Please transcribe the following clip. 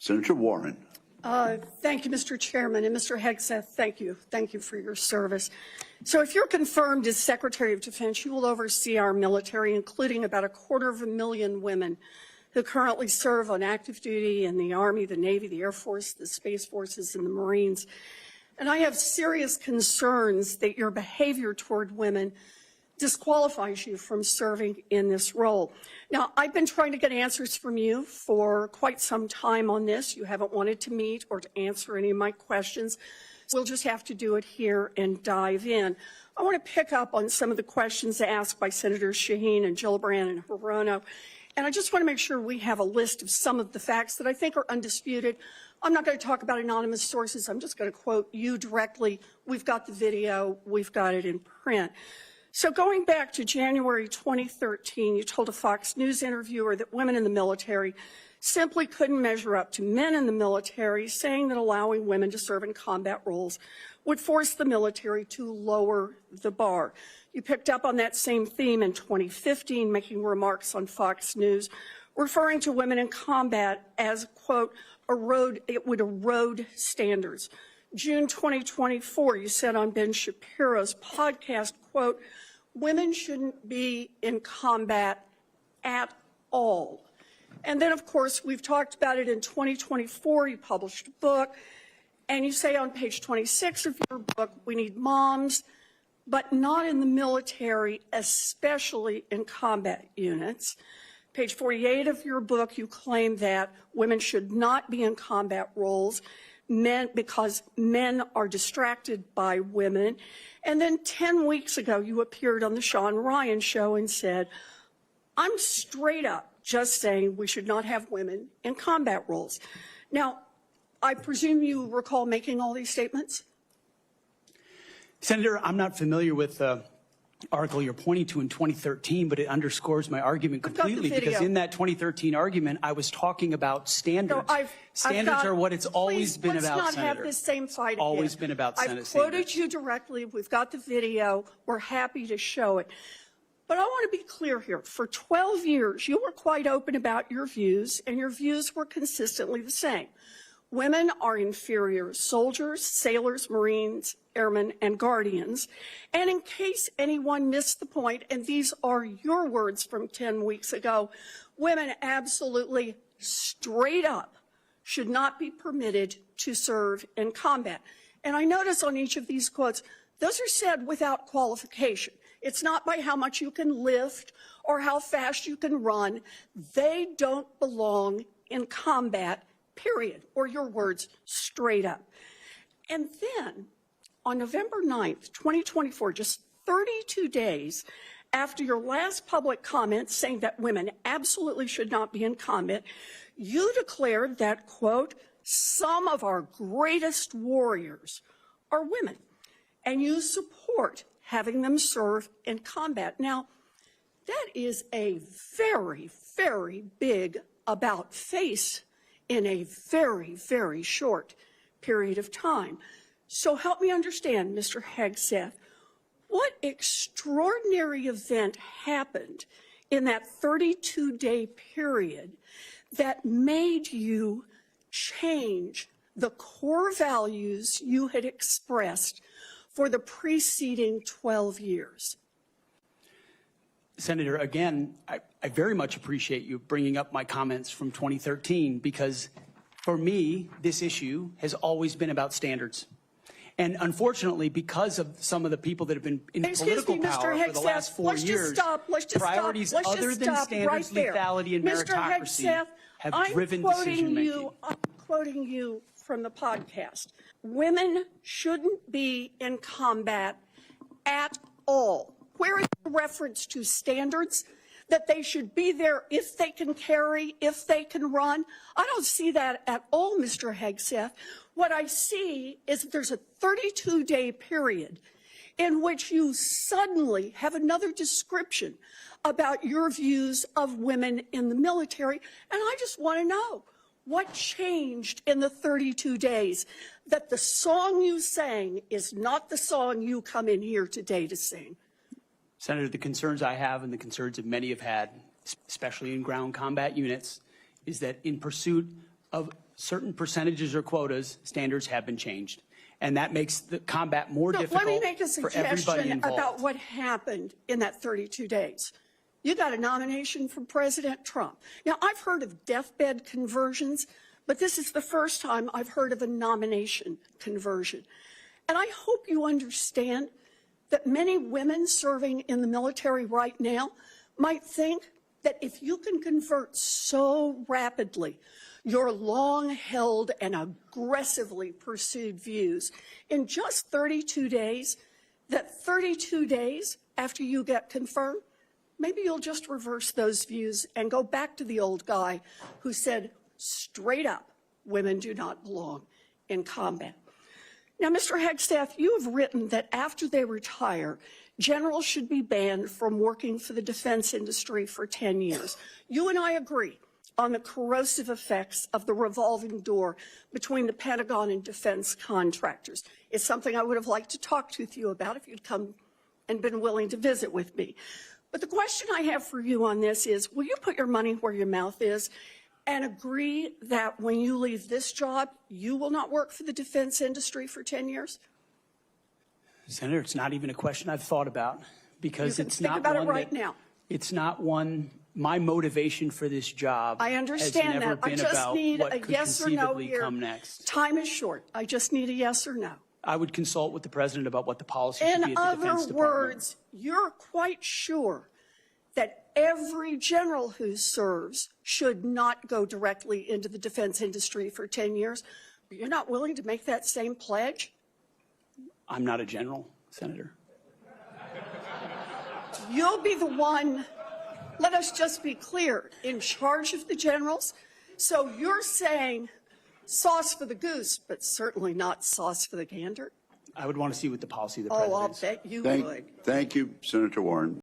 Senator Warren. Thank you, Mr. Chairman. And Mr. Hegseth, thank you. Thank you for your service. So if you're confirmed as Secretary of Defense, you will oversee our military, including about 250,000 women who currently serve on active duty in the Army, the Navy, the Air Force, the Space Forces, and the Marines. And I have serious concerns that your behavior toward women disqualifies you from serving in this role. Now, I've been trying to get answers from you for quite some time on this. You haven't wanted to meet or to answer any of my questions. We'll just have to do it here and dive in. I want to pick up on some of the questions asked by Senators Shaheen and Gillibrand and Hirono. And I just want to make sure we have a list of some of the facts that I think are undisputed. I'm not going to talk about anonymous sources. I'm just going to quote you directly. We've got the video. We've got it in print. So going back to January 2013, you told a Fox News interviewer that women in the military simply couldn't measure up to men in the military, saying that allowing women to serve in combat roles would force the military to lower the bar. You picked up on that same theme in 2015, making remarks on Fox News, referring to women in combat as, quote, it would erode standards. June 2024, you said on Ben Shapiro's podcast, quote, women shouldn't be in combat at all. And then, of course, we've talked about it in 2024. You published a book, and you say on page 26 of your book, we need moms, but not in the military, especially in combat units. Page 48 of your book, you claim that women should not be in combat roles because men are distracted by women. And then 10 weeks ago, you appeared on the Sean Ryan show and said, I'm straight up just saying we should not have women in combat roles. Now, I presume you recall making all these statements? Senator, I'm not familiar with the article you're pointing to in 2013, but it underscores my argument completely, because in that 2013 argument, I was talking about standards. No, standards are what it's always been about, Senator. Let's not have this same fight again. Always been about Senate I've quoted standards. you directly. We've got the video. We're happy to show it. But I want to be clear here. For 12 years, you were quite open about your views, and your views were consistently the same. Women are inferior soldiers, sailors, Marines, airmen, and guardians. And in case anyone missed the point, and these are your words from 10 weeks ago, women absolutely straight up should not be permitted to serve in combat. And I notice on each of these quotes, those are said without qualification. It's not by how much you can lift or how fast you can run. They don't belong in combat, period, or your words, straight up. And then on November 9th, 2024, just 32 days after your last public comment saying that women absolutely should not be in combat, you declared that, quote, some of our greatest warriors are women, and you support having them serve in combat. Now, that is a very, very big about-face in a very, very short period of time. So help me understand, Mr. Hegseth, what extraordinary event happened in that 32-day period that made you change the core values you had expressed for the preceding 12 years? Senator, again, I very much appreciate you bringing up my comments from 2013, because for me, this issue has always been about standards. And unfortunately, because of some of the people that have been in political power for the last 4 years, priorities other than standards, lethality, and meritocracy have driven decision-making. I'm quoting you from the podcast. Women shouldn't be in combat at all. Where is the reference to standards, that they should be there if they can carry, if they can run? I don't see that at all, Mr. Hegseth. What I see is that there's a 32-day period in which you suddenly have another description about your views of women in the military. And I just want to know, what changed in the 32 days that the song you sang is not the song you come in here today to sing? Senator, the concerns I have, and the concerns that many have had, especially in ground combat units, is that in pursuit of certain percentages or quotas, standards have been changed. And that makes the combat more difficult let me make a for everybody suggestion involved. about what happened in that 32 days. You got a nomination from President Trump. Now, I've heard of deathbed conversions, but this is the first time I've heard of a nomination conversion. And I hope you understand that many women serving in the military right now might think that if you can convert so rapidly your long-held and aggressively pursued views in just 32 days, that 32 days after you get confirmed, maybe you'll just reverse those views and go back to the old guy who said straight up, women do not belong in combat. Now, Mr. Hegseth, you have written that after they retire, generals should be banned from working for the defense industry for 10 years. You and I agree on the corrosive effects of the revolving door between the Pentagon and defense contractors. It's something I would have liked to talk with you about if you'd come and been willing to visit with me. But the question I have for you on this is, will you put your money where your mouth is and agree that when you leave this job, you will not work for the defense industry for 10 years? Senator, it's not even a question I've thought about because You can it's think not about one it right that, now. It's not one. My motivation for this job I understand has never that. I been just about need what a could yes or no conceivably here. come next. Time is short. I just need a yes or no. I would consult with the president about what the policy should be In at the Defense other Department. words, you're quite sure that every general who serves should not go directly into the defense industry for 10 years. But you're not willing to make that same pledge? I'm not a general, Senator. You'll be the one, let us just be clear, in charge of the generals. So you're saying sauce for the goose, but certainly not sauce for the gander? I would want to see what the policy of the Oh, president I'll is. bet you would. Thank you, Senator Warren.